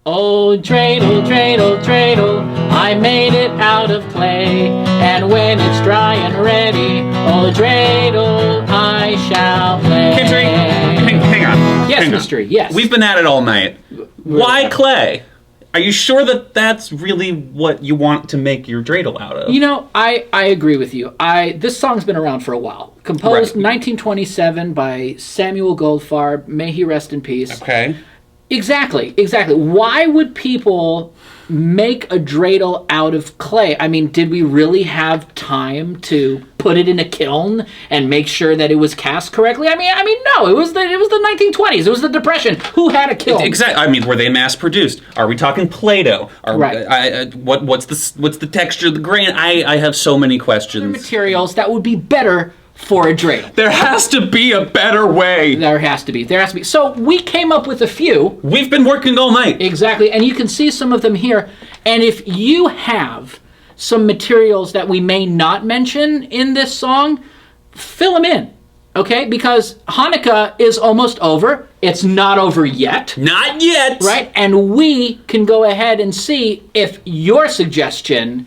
Oh, dreidel, dreidel, dreidel, I made it out of clay. And when it's dry and ready, oh, dreidel, I shall play. Cantor, hang on. Yes, hang on. mystery, yes. We've been at it all night. Why clay? Are you sure that that's really what you want to make your dreidel out of? You know, I agree with you. This song's been around for a while. Composed 1927 by Samuel Goldfarb. May he rest in peace. Okay. Exactly. Why would people make a dreidel out of clay? I mean, did we really have time to put it in a kiln and make sure that it was cast correctly? I mean, no. It was the 1920s. It was the Depression. Who had a kiln? Exactly. I mean, were they mass produced? Are we talking Play-Doh? Right. What's the texture of the grain? I have so many questions. Other materials that would be better for a dreidel. There has to be a better way. There has to be. So we came up with a few. We've been working all night. Exactly, and you can see some of them here. And if you have some materials that we may not mention in this song, fill them in, okay? Because Hanukkah is almost over. It's not over yet. Not yet. Right? And we can go ahead and see if your suggestion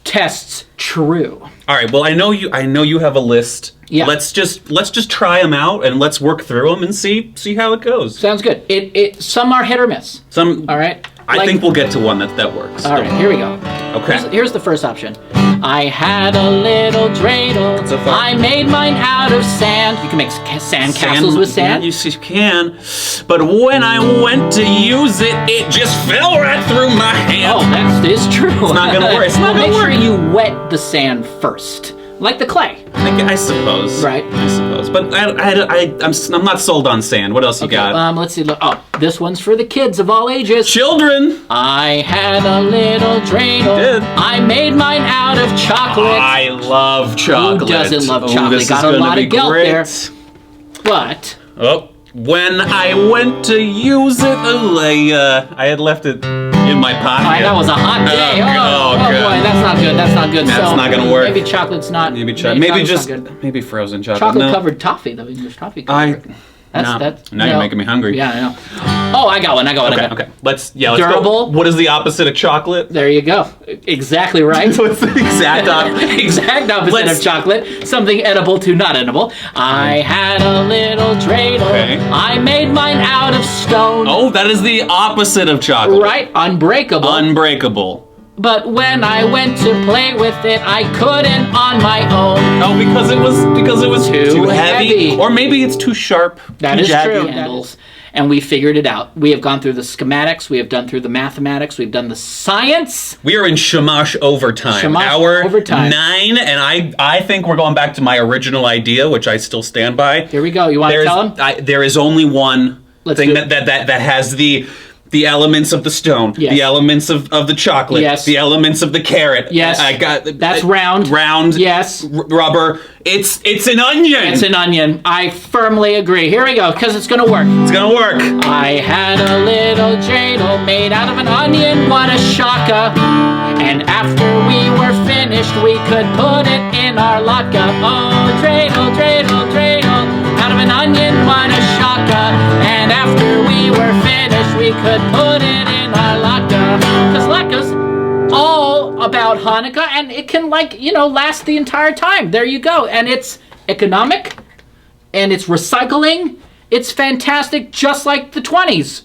tests true. All right. Well, I know you have a list. Yeah. Let's just try them out and let's work through them and see how it goes. Sounds good. Some are hit or miss. Some. All right. I think we'll get to one that works. All right. Here we go. Okay. Here's the first option. I had a little dreidel. So far. I made mine out of sand. You can make sand castles with sand. Yeah, you can. But when I went to use it, it just fell right through my hand. Oh, that is true. It's not gonna work. Make sure you wet the sand first, like the clay. I suppose. Right. I suppose. But I'm not sold on sand. What else you got? Let's see. Oh, this one's for the kids of all ages. Children. I had a little dreidel. You did. I made mine out of chocolate. I love chocolate. Who doesn't love chocolate? This Got is a lot of guilt great. there. But when I went to use it, I had left it in my pocket. that was a hot day. Oh boy, that's not good. That's not good. That's not gonna work. Maybe chocolate's not. Maybe frozen chocolate. Chocolate covered toffee, though. English toffee. That's now you're making me hungry. Yeah, I know. Oh, I got one. Okay. Let's Durable. go. What is the opposite of chocolate? There you go. Exactly right. What's the exact opposite? Exact opposite of chocolate. Something edible to not edible. I had a little dreidel. Okay. I made mine out of stone. Oh, that is the opposite of chocolate. Right. Unbreakable. Unbreakable. But when I went to play with it, I couldn't on my own. Oh, because it was too heavy. Or maybe it's too sharp. That is true. And we figured it out. We have gone through the schematics. We have done through the mathematics. We've done the science. We are in Shamash overtime. Hour overtime. 9, and I think we're going back to my original idea, which I still stand by. Here we go. You want to tell them? There is only one thing that has the elements of the stone, yes. the elements of the chocolate, yes. the elements of the carrot. Yes, that's round. Round. Yes, rubber. It's an onion. It's an onion. I firmly agree. Here we go, because it's gonna work. It's gonna work. I had a little dreidel made out of an onion. What a shaka! And after we were finished, we could put it in our lockup. Oh, dreidel, dreidel, dreidel, out of an onion. What a shaka! And after we were finished, we could put it in our lockup. Because lockups all about Hanukkah, and it can last the entire time. There you go. And it's economic, and it's recycling. It's fantastic, just like the 20s,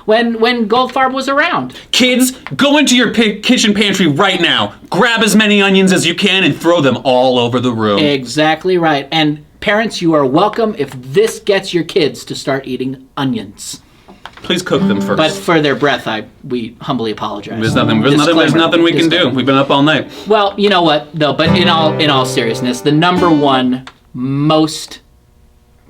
when Goldfarb was around. Kids, go into your kitchen pantry right now. Grab as many onions as you can and throw them all over the room. Exactly right. And parents, you are welcome if this gets your kids to start eating onions. Please cook them first. But for their breath, we humbly apologize. There's nothing we can do. We've been up all night. Well, you know what, though, but in all seriousness, the number one most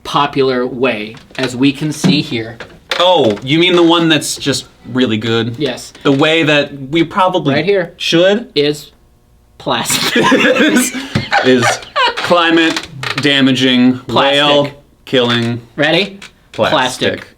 popular way, as we can see here. Oh, you mean the one that's just really good? Yes. The way that we probably right here should is plastic. is climate damaging, whale killing. Ready? Plastic.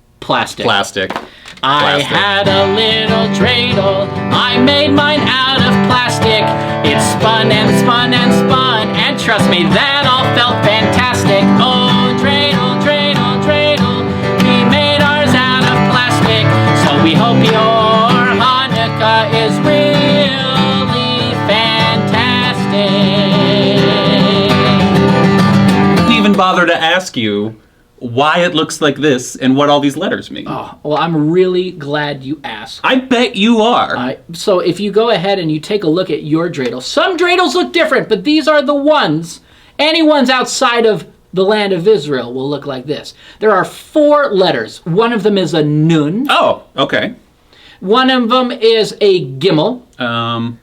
I had a little dreidel. I made mine out of plastic. It spun and spun and spun, and trust me, that all felt fantastic. Oh, dreidel, dreidel, dreidel. We made ours out of plastic, so we hope you ask you why it looks like this and what all these letters mean. Oh, well, I'm really glad you asked. I bet you are. So if you go ahead and you take a look at your dreidel, some dreidels look different, but these are the ones. Any ones outside of the land of Israel will look like this. There are 4 letters. One of them is a nun. Oh, okay. One of them is a gimel.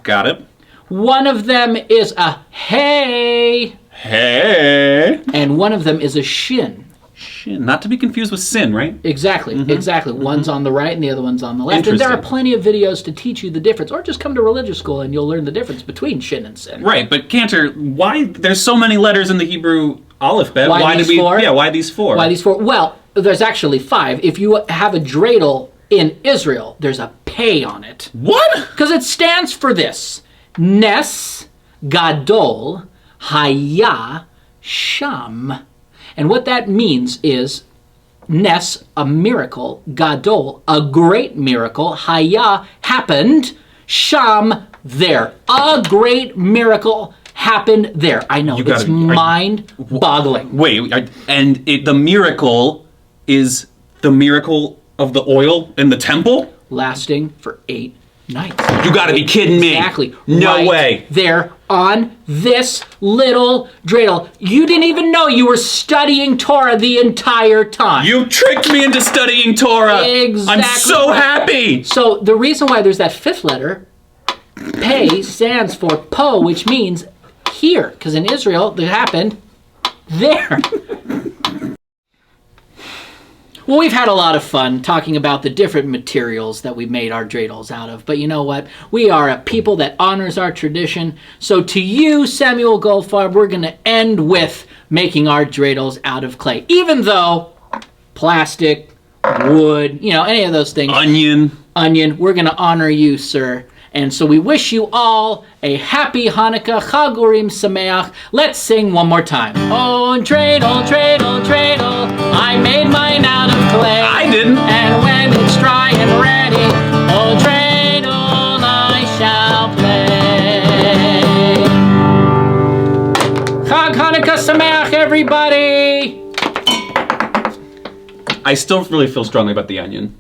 Got it. One of them is a hey. Hey. And one of them is a shin. Shin. Not to be confused with sin, right? Exactly, exactly. One's on the right and the other one's on the left. And there are plenty of videos to teach you the difference. Or just come to religious school and you'll learn the difference between shin and sin. Right, but Cantor, why there's so many letters in the Hebrew alphabet? Why these 4? Yeah, why these 4? Why these 4? Well, there's actually 5. If you have a dreidel in Israel, there's a pay on it. What? Because it stands for this. Nes, Gadol, Haya, Sham. And what that means is Nes, a miracle, Gadol, a great miracle, Haya, happened, Sham, there. A great miracle happened there. I know, it's mind-boggling. Wait, the miracle is the miracle of the oil in the temple? Lasting for 8 nights. You gotta be kidding me. Exactly. No way. There on this little dreidel. You didn't even know you were studying Torah the entire time. You tricked me into studying Torah. Exactly. I'm so happy. So the reason why there's that 5th letter, pei, stands for po, which means here. Because in Israel, it happened there. Well, we've had a lot of fun talking about the different materials that we made our dreidels out of. But you know what? We are a people that honors our tradition. So to you, Samuel Goldfarb, we're going to end with making our dreidels out of clay. Even though plastic, wood, any of those things. Onion, we're going to honor you, sir. And so we wish you all a happy Hanukkah, Chag Urim Sameach. Let's sing one more time. Oh, dreidel, dreidel, dreidel, I made mine out of clay. I didn't. And when it's dry and ready, oh, dreidel, I shall play. Chag Hanukkah Sameach, everybody. I still really feel strongly about the onion.